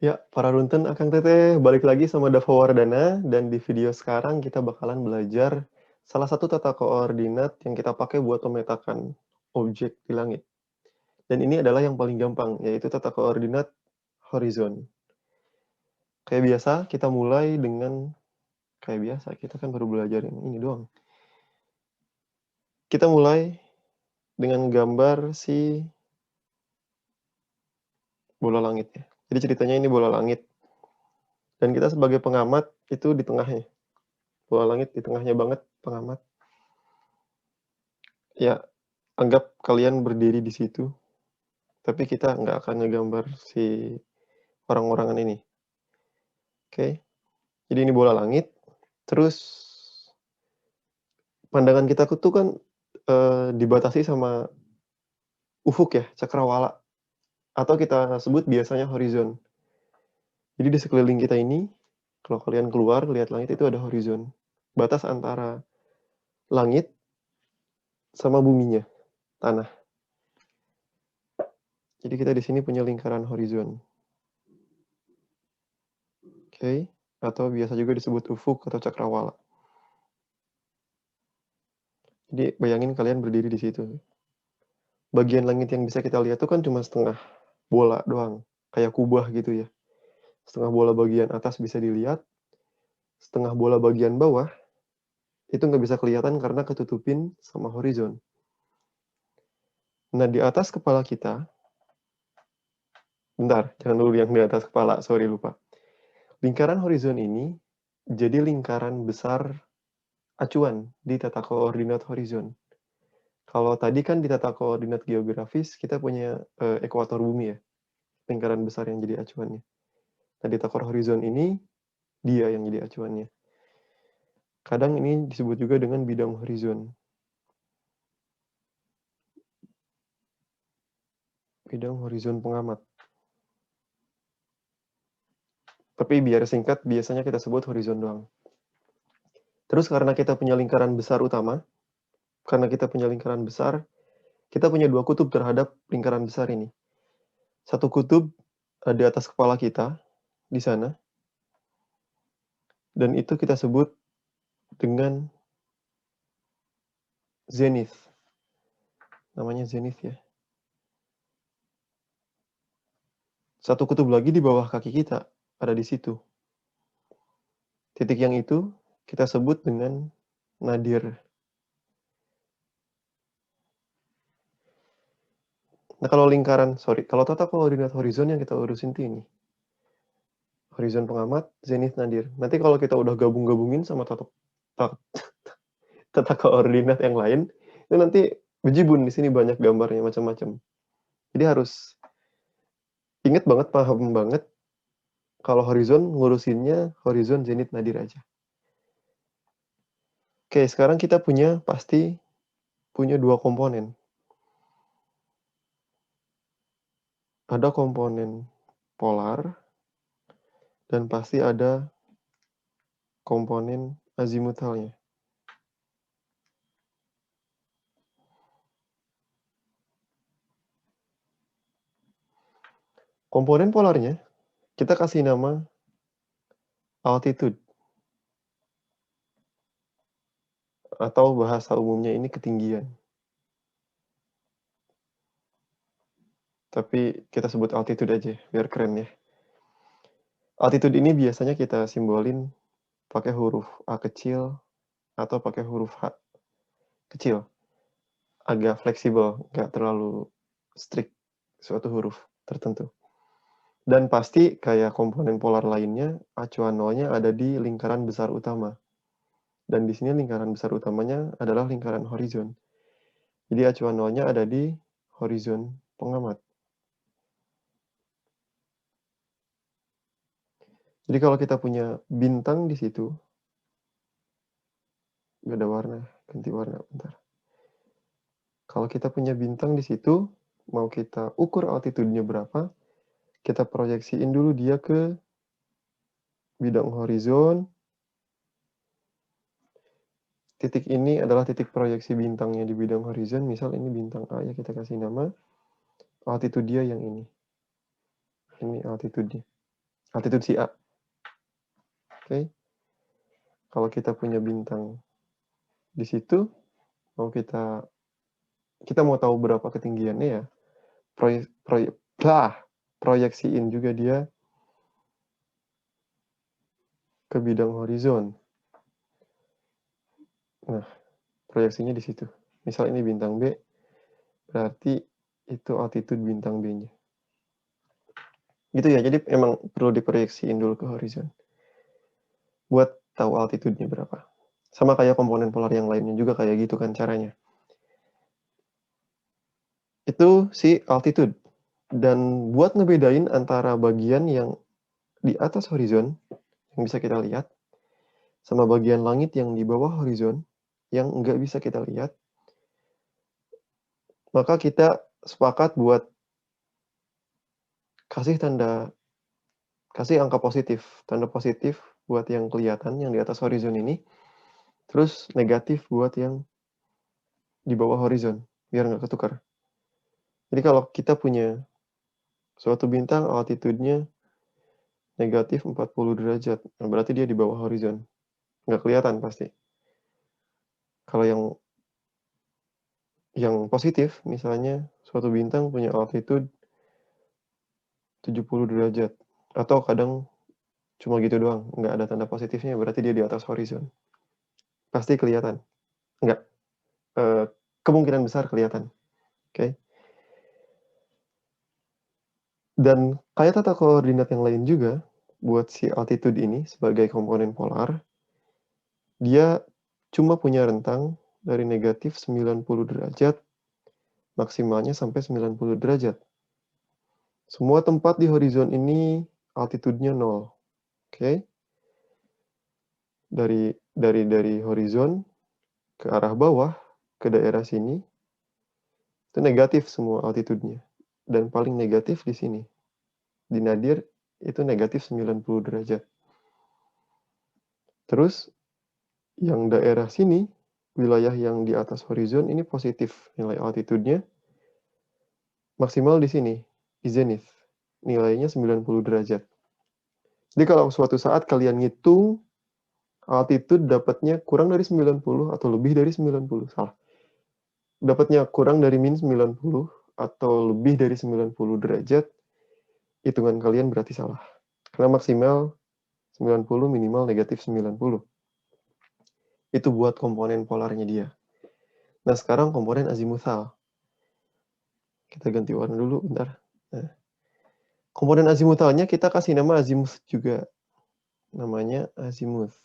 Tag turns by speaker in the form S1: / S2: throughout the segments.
S1: Ya, para runtun Akang Teteh, balik lagi sama Dava Wardana, dan di video sekarang kita bakalan belajar salah satu tata koordinat yang kita pakai buat memetakan objek di langit. Dan ini adalah yang paling gampang, yaitu tata koordinat horizon. Kayak biasa, kita mulai dengan, kayak biasa, kita kan baru belajar yang ini doang. Kita mulai dengan gambar si bola langit ya. Jadi ceritanya ini bola langit. Dan kita sebagai pengamat itu di tengahnya. Bola langit di tengahnya banget, pengamat. Ya, anggap kalian berdiri di situ, tapi kita nggak akan ngegambar si orang-orangan ini. Oke, jadi ini bola langit, terus pandangan kita tuh kan dibatasi sama ufuk ya, cakrawala, atau kita sebut biasanya horizon. Jadi di sekeliling kita ini, kalau kalian keluar lihat langit itu ada horizon, batas antara langit sama buminya, tanah. Jadi kita di sini punya lingkaran horizon. Oke, atau biasa juga disebut ufuk atau cakrawala. Jadi bayangin kalian berdiri di situ. Bagian langit yang bisa kita lihat tuh kan cuma setengah bola doang, kayak kubah gitu ya. Setengah bola bagian atas bisa dilihat, setengah bola bagian bawah itu nggak bisa kelihatan karena ketutupin sama horizon. Nah, di atas kepala kita, bentar, jangan dulu yang di atas kepala, sorry lupa. Lingkaran horizon ini jadi lingkaran besar acuan di tata koordinat horizon. Kalau tadi kan di tata koordinat geografis kita punya ekuator bumi ya, lingkaran besar yang jadi acuannya. Nah, di tata horizon ini dia yang jadi acuannya. Kadang ini disebut juga dengan bidang horizon. Bidang horizon pengamat. Tapi biar singkat, biasanya kita sebut horizon doang. Terus karena kita punya lingkaran besar utama, kita punya dua kutub terhadap lingkaran besar ini. Satu kutub di atas kepala kita, di sana, dan itu kita sebut dengan zenith. Namanya zenith ya. Satu kutub lagi di bawah kaki kita, ada di situ. Titik yang itu kita sebut dengan nadir. Nah, kalau tata koordinat horizon yang kita urusin tuh ini. Horizon pengamat, zenith nadir. Nanti kalau kita udah gabung-gabungin sama tata koordinat yang lain, itu nanti bejibun di sini banyak gambarnya macam-macam. Jadi harus inget banget, paham banget kalau horizon ngurusinnya horizon zenith nadir aja. Oke, sekarang kita pasti punya dua komponen. Ada komponen polar dan pasti ada komponen azimutalnya. Komponen polarnya kita kasih nama altitude atau bahasa umumnya ini ketinggian. Tapi kita sebut altitude aja biar keren ya. Altitude ini biasanya kita simbolin pakai huruf A kecil atau pakai huruf H kecil. Agak fleksibel, nggak terlalu strict suatu huruf tertentu. Dan pasti kayak komponen polar lainnya, acuan nolnya ada di lingkaran besar utama. Dan di sini lingkaran besar utamanya adalah lingkaran horizon. Jadi acuan nolnya ada di horizon pengamat. Jadi kalau kita punya bintang di situ, nggak ada warna, ganti warna bentar. Kalau kita punya bintang di situ, mau kita ukur altitude-nya berapa, kita proyeksiin dulu dia ke bidang horizon. Titik ini adalah titik proyeksi bintangnya di bidang horizon. Misal ini bintang A ya, kita kasih nama altitude dia yang ini. Ini altitude-nya. altitude si A. Oke. Kalau kita punya bintang di situ, kita mau tahu berapa ketinggiannya ya, proyeksiin juga dia ke bidang horizon. Nah, proyeksinya di situ. Misal ini bintang B, berarti itu altitude bintang B-nya. Gitu ya, jadi emang perlu diproyeksiin dulu ke horizon. Buat tahu altitude-nya berapa. Sama kayak komponen polar yang lainnya juga kayak gitu kan caranya. Itu si altitude. Dan buat ngebedain antara bagian yang di atas horizon, yang bisa kita lihat, sama bagian langit yang di bawah horizon, yang nggak bisa kita lihat, maka kita sepakat buat kasih angka positif, tanda positif buat yang kelihatan, yang di atas horizon ini, terus negatif buat yang di bawah horizon, biar nggak ketukar. Jadi kalau kita punya suatu bintang altitude-nya negatif 40 derajat, nah berarti dia di bawah horizon. Nggak kelihatan pasti. Kalau yang positif, misalnya suatu bintang punya altitude 70 derajat, atau kadang cuma gitu doang, nggak ada tanda positifnya, berarti dia di atas horizon. Pasti kelihatan. Nggak, kemungkinan besar kelihatan. Oke. Dan kayak tata koordinat yang lain juga, buat si altitude ini sebagai komponen polar, dia cuma punya rentang dari negatif 90 derajat, maksimalnya sampai 90 derajat. Semua tempat di horizon ini altitude-nya 0. Oke. Dari horizon ke arah bawah, ke daerah sini, itu negatif semua altitude-nya. Dan paling negatif di sini. Di nadir itu negatif 90 derajat. Terus yang daerah sini, wilayah yang di atas horizon ini positif nilai altitude-nya. Maksimal di sini, di zenith. Nilainya 90 derajat. Jadi kalau suatu saat kalian ngitung altitude dapatnya kurang dari 90 atau lebih dari 90, salah. Dapatnya kurang dari min 90 atau lebih dari 90 derajat, hitungan kalian berarti salah. Karena maksimal 90, minimal negatif 90. Itu buat komponen polarnya dia. Nah, sekarang komponen azimuthal. Kita ganti warna dulu, bentar. Nah, komponen azimuthalnya kita kasih nama azimuth juga. Namanya azimuth.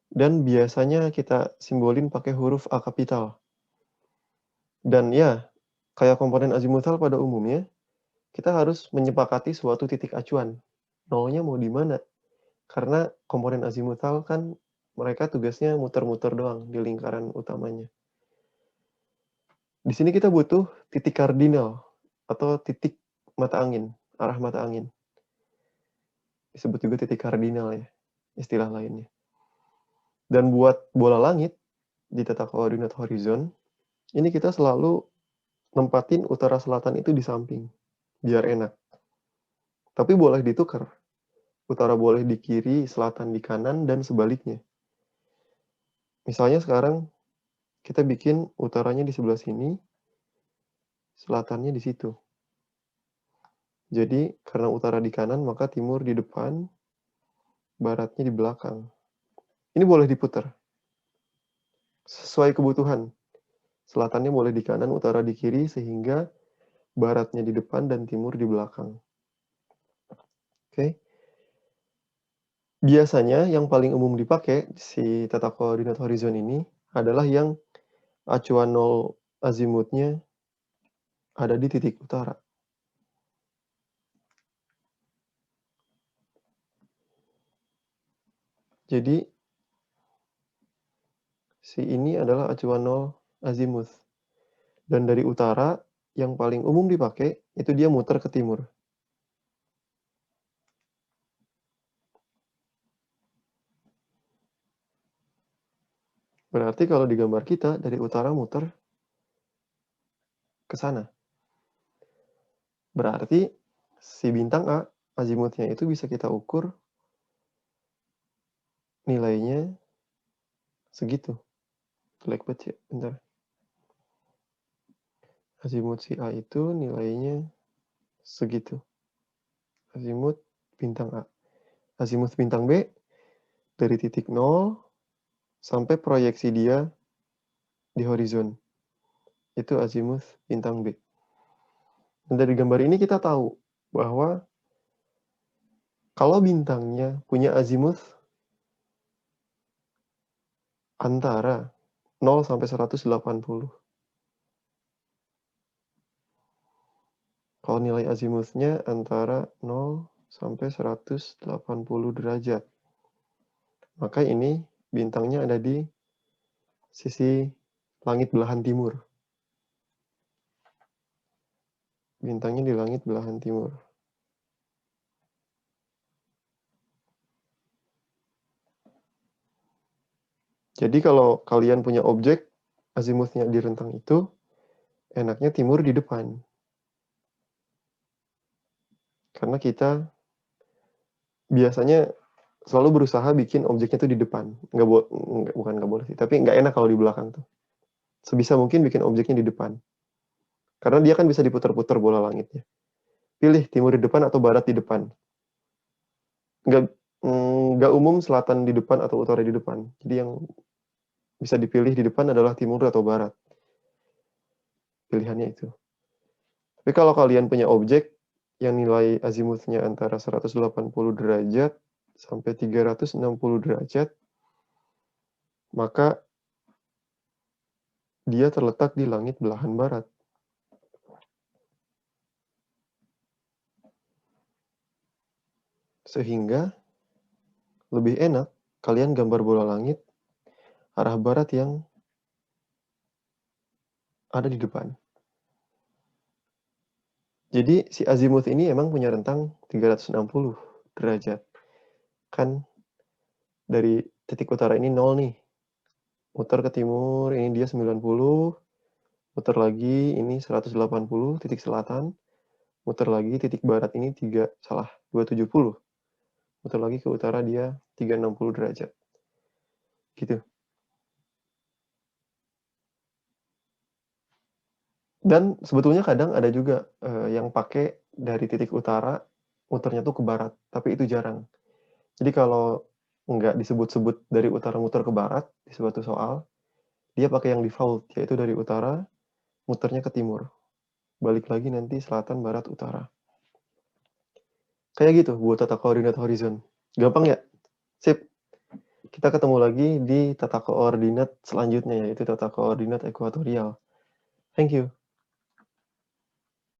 S1: Dan biasanya kita simbolin pakai huruf A kapital. Dan ya, kayak komponen azimuthal pada umumnya, kita harus menyepakati suatu titik acuan. Nolnya mau di mana? Karena komponen azimuthal kan mereka tugasnya muter-muter doang di lingkaran utamanya. Di sini kita butuh titik kardinal atau titik mata angin, arah mata angin. Disebut juga titik kardinal ya, istilah lainnya. Dan buat bola langit di tata koordinat horizon, ini kita selalu nempatin utara selatan itu di samping, biar enak. Tapi boleh ditukar. Utara boleh di kiri, selatan di kanan, dan sebaliknya. Misalnya sekarang kita bikin utaranya di sebelah sini, selatannya di situ. Jadi karena utara di kanan, maka timur di depan, baratnya di belakang. Ini boleh diputar. Sesuai kebutuhan. Selatannya boleh di kanan, utara di kiri, sehingga baratnya di depan dan timur di belakang. Oke. Biasanya yang paling umum dipakai si tata koordinat horizon ini adalah yang acuan 0 azimutnya ada di titik utara. Jadi si ini adalah acuan 0 azimuth. Dan dari utara yang paling umum dipakai itu dia muter ke timur. Berarti kalau di gambar kita dari utara muter ke sana. Berarti si bintang A azimutnya itu bisa kita ukur nilainya segitu. Jelek banget ya, bentar. Azimut si A itu nilainya segitu. Azimut bintang A. Azimut bintang B dari titik 0 sampai proyeksi dia di horizon. Itu azimut bintang B. Dan dari gambar ini kita tahu bahwa kalau bintangnya punya azimut antara 0 sampai 180. Kalau nilai azimutnya antara 0 sampai 180 derajat. Maka ini bintangnya ada di sisi langit belahan timur. Bintangnya di langit belahan timur. Jadi kalau kalian punya objek, azimutnya di rentang itu, enaknya timur di depan. Karena kita biasanya selalu berusaha bikin objeknya tuh di depan. Bukan nggak boleh sih, tapi nggak enak kalau di belakang tuh. Sebisa mungkin bikin objeknya di depan. Karena dia kan bisa diputar-putar bola langitnya. Pilih timur di depan atau barat di depan. Nggak umum selatan di depan atau utara di depan. Jadi yang bisa dipilih di depan adalah timur atau barat. Pilihannya itu. Tapi kalau kalian punya objek yang nilai azimutnya antara 180 derajat sampai 360 derajat, maka dia terletak di langit belahan barat. Sehingga lebih enak kalian gambar bola langit arah barat yang ada di depan. Jadi si azimut ini emang punya rentang 360 derajat. Kan dari titik utara ini 0 nih. Muter ke timur, ini dia 90. Muter lagi, ini 180, titik selatan. Muter lagi, titik barat ini 270. Muter lagi ke utara, dia 360 derajat. Gitu. Dan sebetulnya kadang ada juga yang pakai dari titik utara, muternya tuh ke barat. Tapi itu jarang. Jadi kalau nggak disebut-sebut dari utara muter ke barat di suatu soal, dia pakai yang default, yaitu dari utara muternya ke timur. Balik lagi nanti selatan, barat, utara. Kayak gitu buat tata koordinat horizon. Gampang ya? Sip. Kita ketemu lagi di tata koordinat selanjutnya, yaitu tata koordinat ekuatorial. Thank you.